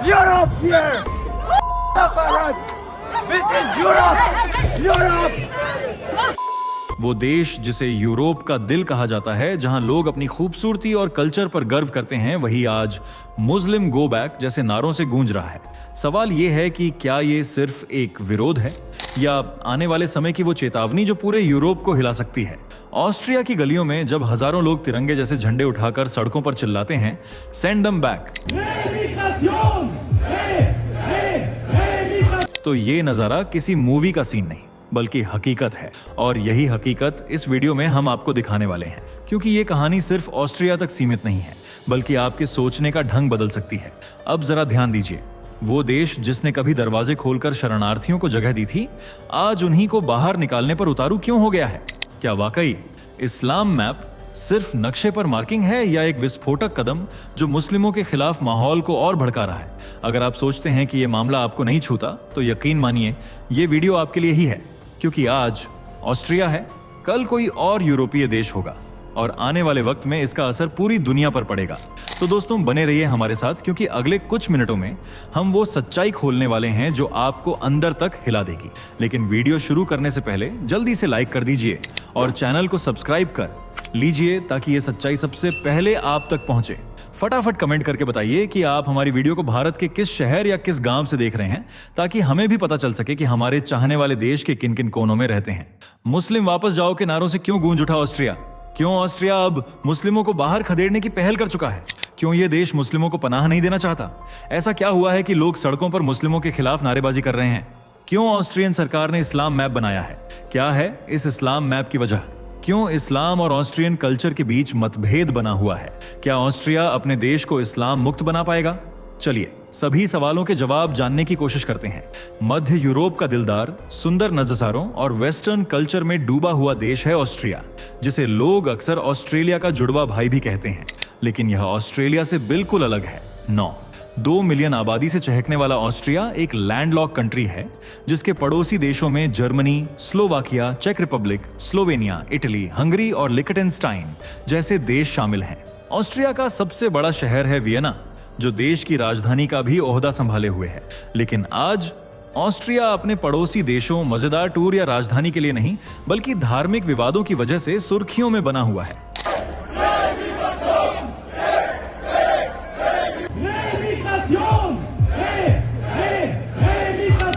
Europe here! This is Europe! Europe! वो देश जिसे यूरोप का दिल कहा जाता है, जहां लोग अपनी खूबसूरती और कल्चर पर गर्व करते हैं, वही आज मुस्लिम गो बैक जैसे नारों से गूंज रहा है। सवाल ये है कि क्या ये सिर्फ एक विरोध है या आने वाले समय की वो चेतावनी जो पूरे यूरोप को हिला सकती है। ऑस्ट्रिया की गलियों में जब हजारों लोग तिरंगे जैसे झंडे उठाकर सड़कों पर चिल्लाते हैं, सेंड देम बैक, तो ये नजारा किसी मूवी का सीन नहीं बल्कि हकीकत है। और यही हकीकत इस वीडियो में हम आपको दिखाने वाले हैं, क्योंकि ये कहानी सिर्फ ऑस्ट्रिया तक सीमित नहीं है बल्कि आपके सोचने का ढंग बदल सकती है। अब जरा ध्यान दीजिए, वो देश जिसने कभी दरवाजे खोलकर शरणार्थियों को जगह दी थी, आज उन्हीं को बाहर निकालने पर उतारू क्यों हो गया है? क्या वाकई इस्लाम मैप सिर्फ नक्शे पर मार्किंग है या एक विस्फोटक कदम जो मुस्लिमों के खिलाफ माहौल को और भड़का रहा है? अगर आप सोचते हैं कि यह मामला आपको नहीं छूता, तो यकीन मानिए ये वीडियो आपके लिए ही है, क्योंकि आज ऑस्ट्रिया है, कल कोई और यूरोपीय देश होगा और आने वाले वक्त में इसका असर पूरी दुनिया पर पड़ेगा। तो दोस्तों बने रहिए हमारे साथ, क्योंकि अगले कुछ मिनटों में हम वो सच्चाई खोलने वाले हैं जो आपको अंदर तक हिला देगी। लेकिन वीडियो शुरू करने से पहले जल्दी से लाइक कर दीजिए और चैनल को सब्सक्राइब कर लीजिए ताकि ये सच्चाई सबसे पहले आप तक पहुंचे। फटाफट कमेंट करके बताइए कि आप हमारी वीडियो को भारत के किस शहर या किस गांव से देख रहे हैं, ताकि हमें भी पता चल सके कि हमारे चाहने वाले देश के किन किन कोनों में रहते हैं। मुस्लिम वापस जाओ के नारों से क्यों गूंज उठा ऑस्ट्रिया? क्यों ऑस्ट्रिया अब मुस्लिमों को बाहर खदेड़ने की पहल कर चुका है? क्यों ये देश मुस्लिमों को पनाह नहीं देना चाहता? ऐसा क्या हुआ है कि लोग सड़कों पर मुस्लिमों के खिलाफ नारेबाजी कर रहे हैं? क्यों ऑस्ट्रियन सरकार ने इस्लाम मैप बनाया है? क्या है इस इस्लाम मैप की वजह? क्यों इस्लाम और ऑस्ट्रियन कल्चर के बीच मतभेद बना हुआ है? क्या ऑस्ट्रिया अपने देश को इस्लाम मुक्त बना पाएगा? चलिए सभी सवालों के जवाब जानने की कोशिश करते हैं। मध्य यूरोप का दिलदार, सुंदर नज़ारों और वेस्टर्न कल्चर में डूबा हुआ देश है ऑस्ट्रिया, जिसे लोग अक्सर ऑस्ट्रेलिया का जुड़वा भाई भी कहते हैं। लेकिन यह ऑस्ट्रेलिया से बिल्कुल अलग है। 2 मिलियन आबादी से चहकने वाला ऑस्ट्रिया एक लैंडलॉक कंट्री है, जिसके पड़ोसी देशों में जर्मनी, स्लोवाकिया, चेक रिपब्लिक, स्लोवेनिया, इटली, हंगरी और लिechtenstein जैसे देश शामिल हैं। ऑस्ट्रिया का सबसे बड़ा शहर है वियना, जो देश की राजधानी का भी ओहदा संभाले हुए है। लेकिन आज ऑस्ट्रिया अपने पड़ोसी देशों, मजेदार टूर या राजधानी के लिए नहीं बल्कि धार्मिक विवादों की वजह से सुर्खियों में बना हुआ है।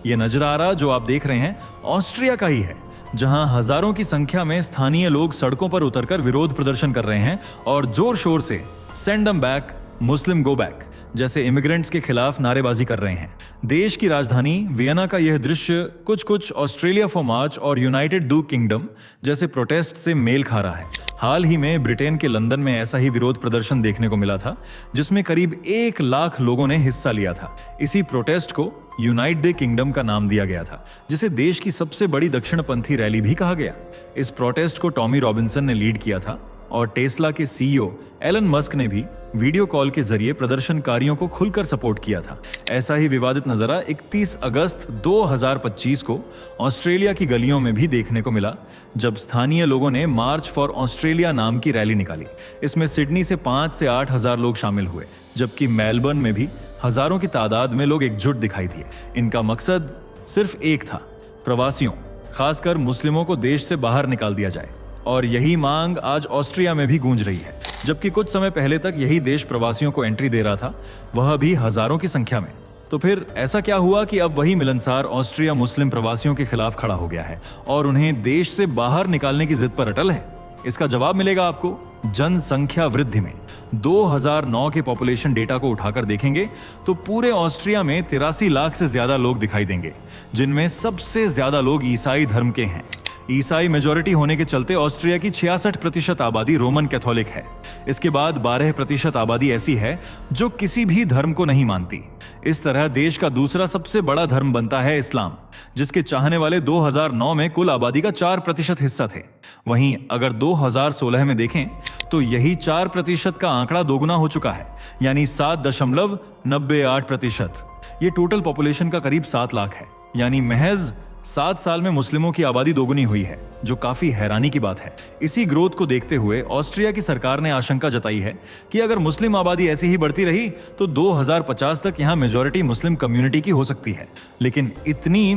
ये नजरारा जो आप देख रहे हैं ऑस्ट्रिया का ही है, जहां हजारों की संख्या में स्थानीय लोग सड़कों पर उतरकर विरोध प्रदर्शन कर रहे हैं और जोर शोर से सेंड देम बैक, मुस्लिम गो बैक जैसे इमिग्रेंट्स के खिलाफ नारेबाजी कर रहे हैं। देश की राजधानी वियना का यह दृश्य कुछ ऑस्ट्रेलिया फॉर मार्च और यूनाइटेड डू किंगडम जैसे प्रोटेस्ट से मेल खा रहा है। हाल ही में ब्रिटेन के लंदन में ऐसा ही विरोध प्रदर्शन देखने को मिला था, जिसमें करीब 1 लाख लोगों ने हिस्सा लिया था। इसी प्रोटेस्ट को यूनाइट द किंगडम का नाम दिया गया था, जिसे देश की सबसे बड़ी दक्षिणपंथी रैली भी कहा गया। इस प्रोटेस्ट को टॉमी रॉबिन्सन ने लीड किया था और टेस्ला के सीईओ एलन मस्क ने भी वीडियो कॉल के जरिए प्रदर्शनकारियों को खुलकर सपोर्ट किया था। ऐसा ही विवादित नजारा 31 अगस्त 2025 को ऑस्ट्रेलिया की गलियों में भी देखने को मिला, जब स्थानीय लोगों ने मार्च फॉर ऑस्ट्रेलिया नाम की रैली निकाली। इसमें सिडनी से 5 से 8 हजार लोग शामिल हुए, जबकि मेलबर्न में भी हजारों की तादाद में लोग एकजुट दिखाई दिए। इनका मकसद सिर्फ एक था, प्रवासियों, खासकर मुस्लिमों को देश से बाहर निकाल दिया जाए। और यही मांग आज ऑस्ट्रिया में भी गूंज रही है, जबकि कुछ समय पहले तक यही देश प्रवासियों को एंट्री दे रहा था, वह भी हजारों की संख्या में। तो फिर ऐसा क्या हुआ कि अब वही मिलनसार ऑस्ट्रिया मुस्लिम प्रवासियों के खिलाफ खड़ा हो गया है और उन्हें देश से बाहर निकालने की जिद पर अटल है? इसका जवाब मिलेगा आपको जनसंख्या वृद्धि में। 2009 के पॉपुलेशन डेटा को उठाकर देखेंगे तो पूरे ऑस्ट्रिया में 83 लाख से ज्यादा लोग दिखाई देंगे, जिनमें सबसे ज्यादा लोग ईसाई धर्म के हैं। ईसाई मेजॉरिटी होने के चलते ऑस्ट्रिया की 66% आबादी रोमन कैथोलिक है। इसके बाद 12% आबादी ऐसी है जो किसी भी धर्म को नहीं मानती। इस तरह देश का दूसरा सबसे बड़ा धर्म बनता है इस्लाम, जिसके चाहने वाले 2009 में कुल आबादी का 4% हिस्सा थे। वहीं अगर 2016 में देखें तो यही 4% का आंकड़ा दोगुना हो चुका है, यानी 7.98%। ये टोटल पॉपुलेशन का करीब 7 लाख है, यानी महज 7 साल में मुस्लिमों की आबादी दोगुनी हुई है, जो काफी हैरानी की बात है। इसी ग्रोथ को देखते हुए ऑस्ट्रिया की सरकार ने आशंका जताई है कि अगर मुस्लिम आबादी ऐसी ही बढ़ती रही तो 2050 तक यहाँ मेजॉरिटी मुस्लिम कम्युनिटी की हो सकती है। लेकिन इतनी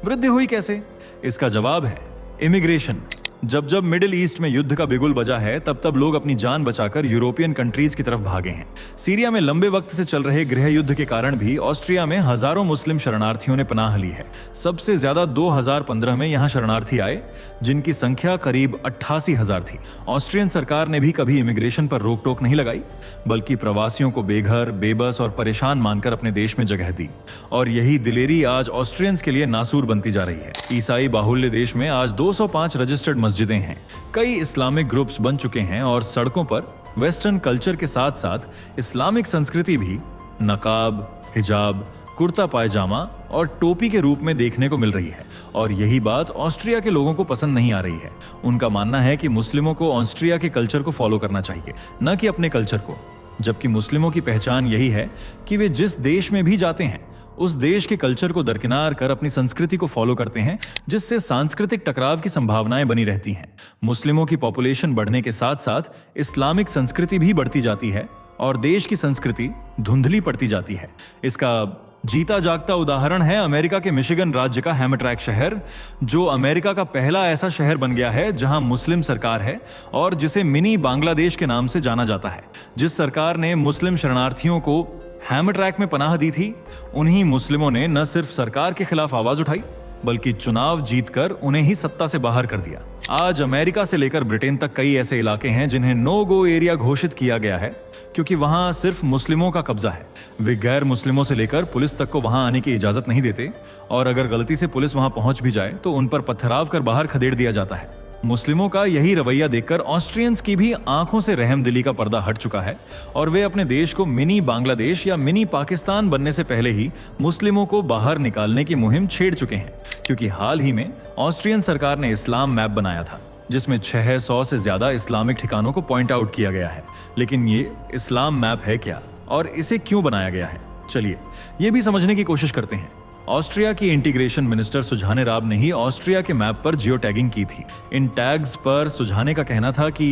वृद्धि हुई कैसे? इसका जवाब है इमिग्रेशन। जब मिडिल ईस्ट में युद्ध का बिगुल बजा है, तब लोग अपनी जान बचाकर यूरोपियन कंट्रीज की तरफ भागे हैं। सीरिया में लंबे वक्त से चल रहे गृह युद्ध के कारण भी ऑस्ट्रिया में हजारों मुस्लिम शरणार्थियों ने पनाह ली है। सबसे ज्यादा 2015 में यहाँ शरणार्थी आए, जिनकी संख्या करीब 88,000 थी। ऑस्ट्रियन सरकार ने भी कभी इमिग्रेशन पर रोक टोक नहीं लगाई, बल्कि प्रवासियों को बेघर, बेबस और परेशान मानकर अपने देश में जगह दी। और यही दिलेरी आज ऑस्ट्रियंस के लिए नासूर बनती जा रही है। ईसाई बाहुल्य देश में आज 205 रजिस्टर्ड मस्जिदें हैं, कई इस्लामिक ग्रुप्स बन चुके हैं और सड़कों पर वेस्टर्न कल्चर के साथ साथ इस्लामिक संस्कृति भी नकाब, हिजाब, कुर्ता पायजामा और टोपी के रूप में देखने को मिल रही है। और यही बात ऑस्ट्रिया के लोगों को पसंद नहीं आ रही है। उनका मानना है कि मुस्लिमों को ऑस्ट्रिया के कल्चर को फॉलो करना चाहिए, न कि अपने कल्चर को। जबकि मुस्लिमों की पहचान यही है कि वे जिस देश में भी जाते हैं उस देश के कल्चर को दरकिनार कर अपनी संस्कृति को फॉलो करते हैं, जिससे सांस्कृतिक टकराव की संभावनाएं बनी रहती हैं। मुस्लिमों की पॉपुलेशन बढ़ने के साथ साथ इस्लामिक संस्कृति भी बढ़ती जाती है और देश की संस्कृति धुंधली पड़ती जाती है। इसका जीता जागता उदाहरण है अमेरिका के मिशिगन राज्य का हैमट्रैक शहर, जो अमेरिका का पहला ऐसा शहर बन गया है जहां मुस्लिम सरकार है और जिसे मिनी बांग्लादेश के नाम से जाना जाता है। जिस सरकार ने मुस्लिम शरणार्थियों को हैमट्रैक में पनाह दी थी, उन्हीं मुस्लिमों ने न सिर्फ सरकार के खिलाफ आवाज उठाई, बल्कि चुनाव जीतकर उन्हें ही सत्ता से बाहर कर दिया। आज अमेरिका से लेकर ब्रिटेन तक कई ऐसे इलाके हैं जिन्हें नो गो एरिया घोषित किया गया है, क्योंकि वहां सिर्फ मुस्लिमों का कब्जा है। वे गैर मुस्लिमों से लेकर पुलिस तक को वहां आने की इजाजत नहीं देते, और अगर गलती से पुलिस वहां पहुंच भी जाए तो उन पर पत्थराव कर बाहर खदेड़ दिया जाता है। मुस्लिमों का यही रवैया देखकर ऑस्ट्रियंस की भी आंखों से रहमदिली का पर्दा हट चुका है और वे अपने देश को मिनी बांग्लादेश या मिनी पाकिस्तान बनने से पहले ही मुस्लिमों को बाहर निकालने की मुहिम छेड़ चुके हैं। क्योंकि हाल ही में ऑस्ट्रियन सरकार ने इस्लाम मैप बनाया था, जिसमें 600 से ज्यादा इस्लामिक ठिकानों को पॉइंट आउट किया गया है। लेकिन ये इस्लाम मैप है क्या और इसे क्यों बनाया गया है? चलिए ये भी समझने की कोशिश करते हैं। ऑस्ट्रिया की इंटीग्रेशन मिनिस्टर सुझाने राब ने ही ऑस्ट्रिया के मैप पर जियो टैगिंग की थी। इन टैग्स पर सुझाने का कहना था कि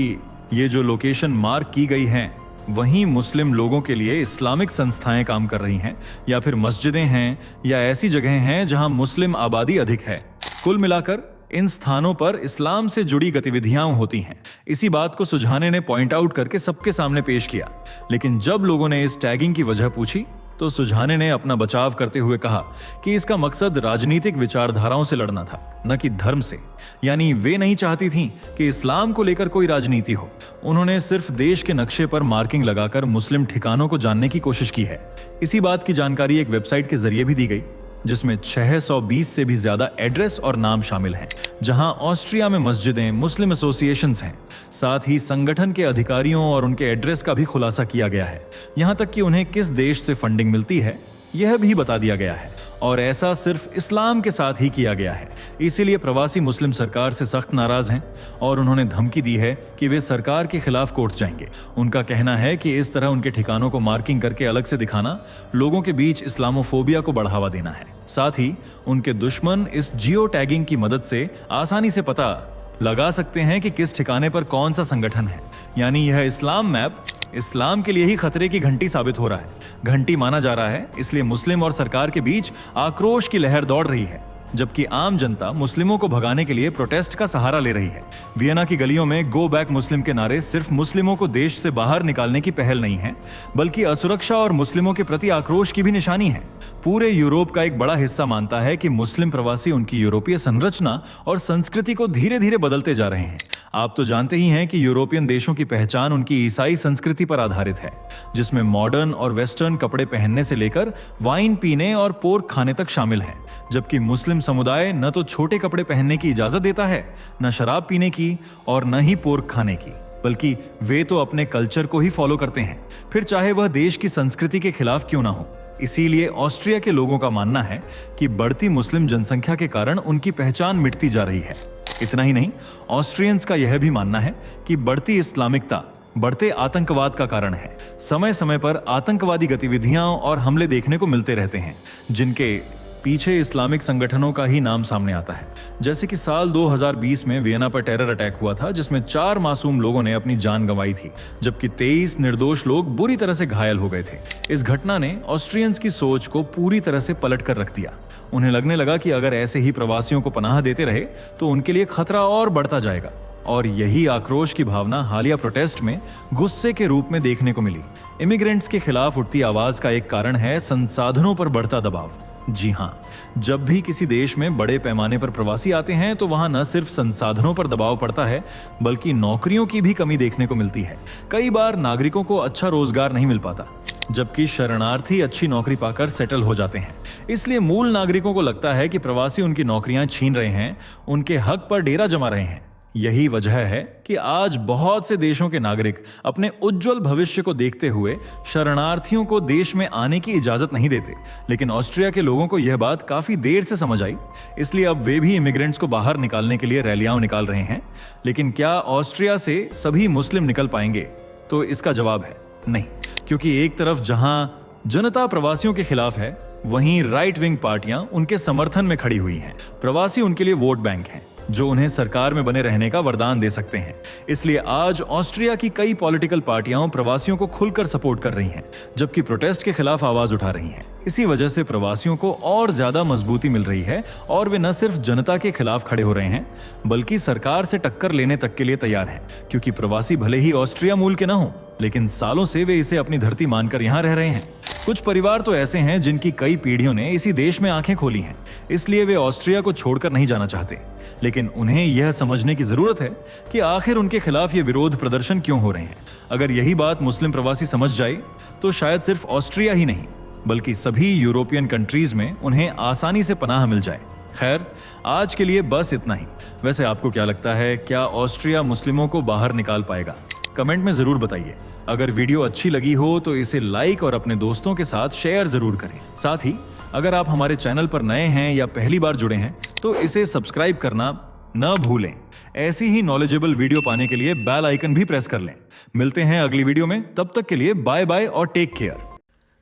ये जो लोकेशन मार्क की गई हैं, वहीं मुस्लिम लोगों के लिए इस्लामिक संस्थाएं काम कर रही हैं, या फिर मस्जिदें हैं, या ऐसी जगहें हैं जहां मुस्लिम आबादी अधिक है। कुल मिलाकर इन स्थानों पर इस्लाम से जुड़ी गतिविधियां होती हैं। इसी बात को सुझाने ने पॉइंट आउट करके सबके सामने पेश किया। लेकिन जब लोगों ने इस टैगिंग की वजह पूछी तो सुझाने ने अपना बचाव करते हुए कहा कि इसका मकसद राजनीतिक विचारधाराओं से लड़ना था, न कि धर्म से। यानी वे नहीं चाहती थीं कि इस्लाम को लेकर कोई राजनीति हो। उन्होंने सिर्फ देश के नक्शे पर मार्किंग लगाकर मुस्लिम ठिकानों को जानने की कोशिश की है। इसी बात की जानकारी एक वेबसाइट के जरिए भी दी गई, जिसमें 620 से भी ज्यादा एड्रेस और नाम शामिल हैं, जहां ऑस्ट्रिया में मस्जिदें, मुस्लिम एसोसिएशंस हैं। साथ ही संगठन के अधिकारियों और उनके एड्रेस का भी खुलासा किया गया है। यहां तक कि उन्हें किस देश से फंडिंग मिलती है यह भी बता दिया गया है, और ऐसा सिर्फ इस्लाम के साथ ही किया गया है। इसीलिए प्रवासी मुस्लिम सरकार से सख्त नाराज हैं और उन्होंने धमकी दी है कि वे सरकार के खिलाफ कोर्ट जाएंगे। उनका कहना है कि इस तरह उनके ठिकानों को मार्किंग करके अलग से दिखाना लोगों के बीच इस्लामोफोबिया को बढ़ावा देना है। साथ ही उनके दुश्मन इस जियो टैगिंग की मदद से आसानी से पता लगा सकते हैं कि किस ठिकाने पर कौन सा संगठन है। यानी यह इस्लाम मैप इस्लाम के लिए ही खतरे की घंटी साबित हो रहा है। घंटी माना जा रहा है, इसलिए मुस्लिम और सरकार के बीच आक्रोश की लहर दौड़ रही है, जबकि आम जनता मुस्लिमों को भगाने के लिए प्रोटेस्ट का सहारा ले रही है। वियना की गलियों में गो बैक मुस्लिम के नारे सिर्फ मुस्लिमों को देश से बाहर निकालने की पहल नहीं है, बल्कि असुरक्षा और मुस्लिमों के प्रति आक्रोश की भी निशानी है। पूरे यूरोप का एक बड़ा हिस्सा मानता है कि मुस्लिम प्रवासी उनकी यूरोपीय संरचना और संस्कृति को धीरे धीरे बदलते जा रहे हैं। आप तो जानते ही हैं कि यूरोपियन देशों की पहचान उनकी ईसाई संस्कृति पर आधारित है, जिसमें मॉडर्न और वेस्टर्न कपड़े पहनने से लेकर वाइन पीने और पोर्क खाने तक शामिल है। जबकि मुस्लिम समुदाय न तो छोटे कपड़े पहनने की इजाजत देता है, न शराब पीने की और न ही पोर्क खाने की, बल्कि वे तो अपने कल्चर को ही फॉलो करते हैं, फिर चाहे वह देश की संस्कृति के खिलाफ क्यों ना हो। इसीलिए ऑस्ट्रिया के लोगों का मानना है कि बढ़ती मुस्लिम जनसंख्या के कारण उनकी पहचान मिटती जा रही है। इतना ही नहीं, ऑस्ट्रियंस का यह भी मानना है कि बढ़ती इस्लामिकता बढ़ते आतंकवाद का कारण है। समय समय पर आतंकवादी गतिविधियां और हमले देखने को मिलते रहते हैं, जिनके पीछे इस्लामिक संगठनों का ही नाम सामने आता है। जैसे कि साल 2020 में वियना पर टेरर अटैक हुआ था, जिसमें 4 मासूम लोगों ने अपनी जान गंवाई थी, जबकि 23 निर्दोष लोग बुरी तरह से घायल हो गए थे। इस घटना ने ऑस्ट्रियंस की सोच को पूरी तरह से पलट कर रख दिया। उन्हें लगने लगा कि अगर ऐसे ही प्रवासियों को पनाह देते रहे तो उनके लिए खतरा और बढ़ता जाएगा। और यही आक्रोश की भावना हालिया प्रोटेस्ट में गुस्से के रूप में देखने को मिली। इमिग्रेंट्स के खिलाफ उठती आवाज का एक कारण है संसाधनों पर बढ़ता दबाव। जी हाँ, जब भी किसी देश में बड़े पैमाने पर प्रवासी आते हैं तो वहां न सिर्फ संसाधनों पर दबाव पड़ता है, बल्कि नौकरियों की भी कमी देखने को मिलती है। कई बार नागरिकों को अच्छा रोजगार नहीं मिल पाता, जबकि शरणार्थी अच्छी नौकरी पाकर सेटल हो जाते हैं। इसलिए मूल नागरिकों को लगता है कि प्रवासी उनकी नौकरियां छीन रहे हैं, उनके हक पर डेरा जमा रहे हैं। यही वजह है कि आज बहुत से देशों के नागरिक अपने उज्जवल भविष्य को देखते हुए शरणार्थियों को देश में आने की इजाजत नहीं देते। लेकिन ऑस्ट्रिया के लोगों को यह बात काफी देर से समझ आई, इसलिए अब वे भी इमिग्रेंट्स को बाहर निकालने के लिए रैलियां निकाल रहे हैं। लेकिन क्या ऑस्ट्रिया से सभी मुस्लिम निकल पाएंगे? तो इसका जवाब है नहीं, क्योंकि एक तरफ जहां जनता प्रवासियों के खिलाफ है, वहीं राइट विंग पार्टियां उनके समर्थन में खड़ी हुई हैं। प्रवासी उनके लिए वोट बैंक हैं, जो उन्हें सरकार में बने रहने का वरदान दे सकते हैं। इसलिए आज ऑस्ट्रिया की कई पॉलिटिकल पार्टियां प्रवासियों को खुलकर सपोर्ट कर रही हैं, जबकि प्रोटेस्ट के खिलाफ आवाज उठा रही हैं। इसी वजह से प्रवासियों को और ज्यादा मजबूती मिल रही है और वे न सिर्फ जनता के खिलाफ खड़े हो रहे हैं, बल्कि सरकार से टक्कर लेने तक के लिए तैयार हैं। क्योंकि प्रवासी भले ही ऑस्ट्रिया मूल के न हों, लेकिन सालों से वे इसे अपनी धरती मानकर यहाँ रह रहे हैं। कुछ परिवार तो ऐसे हैं जिनकी कई पीढ़ियों ने इसी देश में आंखें खोली हैं, इसलिए वे ऑस्ट्रिया को छोड़कर नहीं जाना चाहते। लेकिन उन्हें यह समझने की जरूरत है कि आखिर उनके खिलाफ ये विरोध प्रदर्शन क्यों हो रहे हैं। अगर यही बात मुस्लिम प्रवासी समझ जाए तो शायद सिर्फ ऑस्ट्रिया ही नहीं, बल्कि सभी यूरोपियन कंट्रीज में उन्हें आसानी से पनाह मिल जाए। खैर, आज के लिए बस इतना ही। वैसे आपको क्या लगता है, क्या ऑस्ट्रिया मुस्लिमों को बाहर निकाल पाएगा? कमेंट में जरूर बताइए। अगर वीडियो अच्छी लगी हो तो इसे लाइक और अपने दोस्तों के साथ शेयर जरूर करें। साथ ही अगर आप हमारे चैनल पर नए हैं या पहली बार जुड़े हैं तो इसे सब्सक्राइब करना न भूलें। ऐसी ही नॉलेजेबल वीडियो पाने के लिए बेल आइकन भी प्रेस कर लें। मिलते हैं अगली वीडियो में, तब तक के लिए बाय बाय और टेक केयर।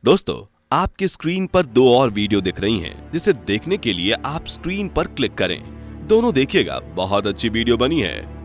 दोस्तों, आपकी स्क्रीन पर 2 और वीडियो दिख रही हैं, जिसे देखने के लिए आप स्क्रीन पर क्लिक करें। दोनों देखिएगा, बहुत अच्छी वीडियो बनी है।